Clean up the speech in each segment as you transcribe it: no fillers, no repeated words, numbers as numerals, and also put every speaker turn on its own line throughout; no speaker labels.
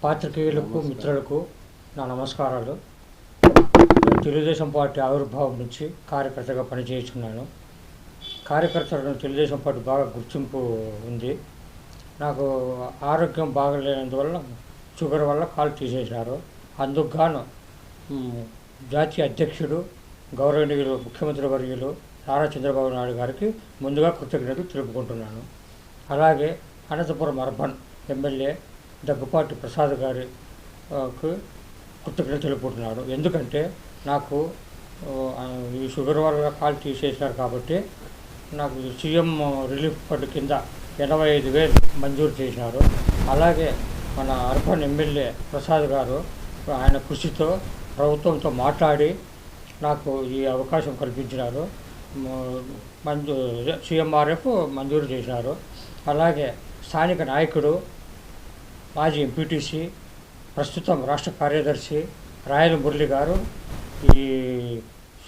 పాత్రికేయులకు మిత్రులకు నా నమస్కారాలు. నేను తెలుగుదేశం పార్టీ ఆవిర్భావం నుంచి కార్యకర్తగా పనిచేస్తున్నాను. కార్యకర్తలను తెలుగుదేశం పార్టీ బాగా గుర్తింపు ఉంది. నాకు ఆరోగ్యం బాగలేనందువల్ల షుగర్ వల్ల కాలు తీసేశారు. అందుకు గాను జాతీయ అధ్యక్షుడు గౌరవనీయులు ముఖ్యమంత్రి వర్యులు నారా చంద్రబాబు నాయుడు గారికి ముందుగా కృతజ్ఞతలు తెలుపుకుంటున్నాను. అలాగే అనంతపురం అర్బన్ ఎమ్మెల్యే దగ్గుపాటి ప్రసాద్ గారికి కృతజ్ఞతలు తెలుపుకుంటున్నాను. ఎందుకంటే నాకు ఈ షుగర్ వల్ల కాలు తీసేసినారు కాబట్టి నాకు సీఎం రిలీఫ్ ఫండ్ కింద 85,000 మంజూరు చేసినారు. అలాగే మన అర్బన్ ఎమ్మెల్యే ప్రసాద్ గారు ఆయన కృషితో ప్రభుత్వంతో మాట్లాడి నాకు ఈ అవకాశం కల్పించినారు. సీఎంఆర్ఎఫ్ మంజూరు చేశారు. అలాగే స్థానిక నాయకుడు మాజీ ఎంపీటీసీ ప్రస్తుతం రాష్ట్ర కార్యదర్శి రాయల మురళి గారు ఈ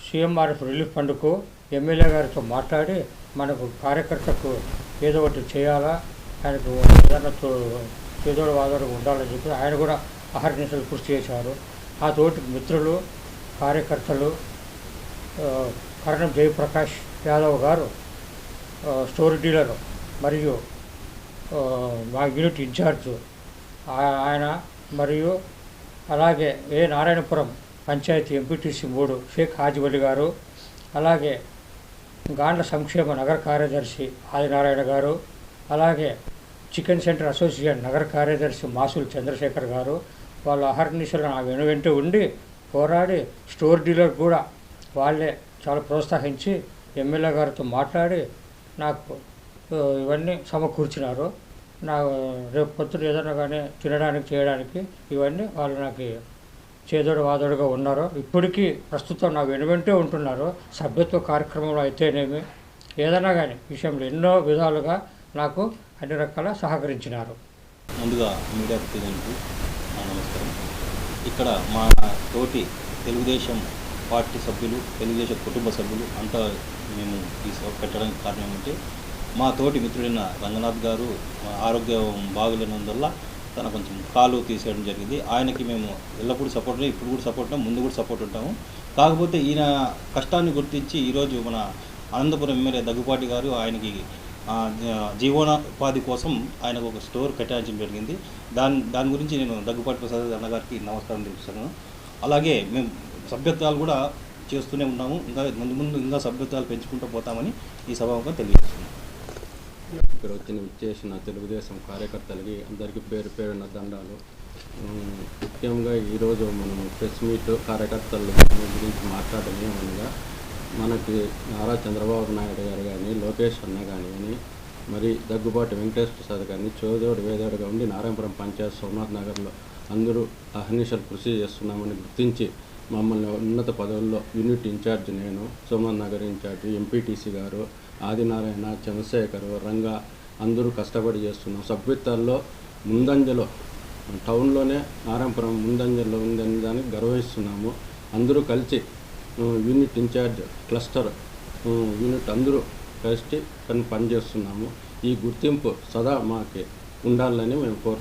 సీఎంఆర్ఎఫ్ రిలీఫ్ ఫండ్కు ఎమ్మెల్యే గారితో మాట్లాడి మనకు కార్యకర్తకు ఏదో ఒకటి చేయాలా, ఆయనకు ఏదైనా చేదోడు వాదోడు ఉండాలని చెప్పి ఆయన కూడా అహర్నిశలు కృషి చేశారు. ఆ తోటి మిత్రులు కార్యకర్తలు కరణం జయప్రకాష్ యాదవ్ గారు స్టోర్ డీలర్ మరియు మా యూనిట్ ఇన్ఛార్జ్ ఆయన మరియు అలాగే నారాయణపురం పంచాయతీ ఎంపీటీసీ 3 షేక్ హాజివలి గారు, అలాగే గాండ్ల సంక్షేమ నగర కార్యదర్శి ఆదినారాయణ గారు, అలాగే చికెన్ సెంటర్ అసోసియేషన్ నగర కార్యదర్శి మాసులు చంద్రశేఖర్ గారు వాళ్ళ అహర్నిశలు నా వెనువెంట ఉండి పోరాడి స్టోర్ డీలర్ కూడా వాళ్ళే చాలా ప్రోత్సహించి ఎమ్మెల్యే గారితో మాట్లాడి నాకు ఇవన్నీ సమకూర్చినారు. నా రేపు పొద్దున ఏదైనా కానీ తినడానికి చేయడానికి ఇవన్నీ వాళ్ళు నాకు చేదోడు వాదోడుగా ఉన్నారు. ఇప్పటికీ ప్రస్తుతం నాకు వెనువెంటే ఉంటున్నారు. సభ్యత్వ కార్యక్రమంలో అయితేనేమి ఏదైనా కానీ విషయంలో ఎన్నో విధాలుగా నాకు అన్ని రకాల సహకరించినారు.
ముందుగా మీడియా ప్రతినిధులకు నమస్కారం. ఇక్కడ మా తోటి తెలుగుదేశం పార్టీ సభ్యులు, తెలుగుదేశం కుటుంబ సభ్యులు అంతా మేము ఈ సభ పెట్టడానికి కారణం ఏమంటే మా తోటి మిత్రుడైన రంగనాథ్ గారు ఆరోగ్యం బాగులేనందువల్ల తన కొంచెం కాలు తీసేయడం జరిగింది. ఆయనకి మేము ఎల్లప్పుడూ సపోర్ట్, ఇప్పుడు కూడా సపోర్ట్ ఉంటాం, ముందు కూడా సపోర్ట్ ఉంటాము. కాకపోతే ఈయన కష్టాన్ని గుర్తించి ఈరోజు మన అనంతపురం ఎమ్మెల్యే దగ్గుపాటి గారు ఆయనకి జీవనోపాధి కోసం ఆయనకు ఒక స్టోర్ కేటాయించడం జరిగింది. దాని గురించి నేను దగ్గుపాటి ప్రసాద్ అన్నగారికి నమస్కారం తెలుపుతున్నాను. అలాగే మేము సభ్యత్వాలు కూడా చేస్తూనే ఉన్నాము. ఇంకా ముందు ఇంకా సభ్యత్వాలు పెంచుకుంటూ పోతామని ఈ సభాముఖంగా తెలియజేస్తున్నాం.
ఇక్కడ వచ్చేసిన తెలుగుదేశం కార్యకర్తలకి అందరికీ పేరు పేరున్న దండాలు. ముఖ్యంగా ఈరోజు మనము ప్రెస్ మీట్ కార్యకర్తల గురించి మాట్లాడడం ఏమనగా మనకి నారా చంద్రబాబు నాయుడు గారు కానీ, లోకేష్ అన్న కానీ, మరి దగ్గుబాటి వెంకటేశ్వర ప్రసాద్ కానీ చోదోడు వేదోడుగా ఉండి నారాయణపురం పంచాయత్ సోమనాథ్ నగర్లో అందరూ అహర్నిశలు కృషి చేస్తున్నామని గుర్తించి మమ్మల్ని ఉన్నత పదవుల్లో యూనిట్ ఇన్ఛార్జ్ నేను, సోమనాథ్ నగర్ ఇన్ఛార్జ్ ఎంపీటీసీ గారు ఆదినారాయణ, చంద్రశేఖర్, రంగా అందరూ కష్టపడి చేస్తున్నాం. సభ్యత్వాల్లో ముందంజలో టౌన్లోనే నారాయణపురం ముందంజలో ఉందని దానికి గర్వహిస్తున్నాము. అందరూ కలిసి యూనిట్ ఇన్ఛార్జ్ క్లస్టర్ యూనిట్ అందరూ కలిసి పనిచేస్తున్నాము. ఈ గుర్తింపు సదా మాకు ఉండాలని మేము కోరుతున్నాము.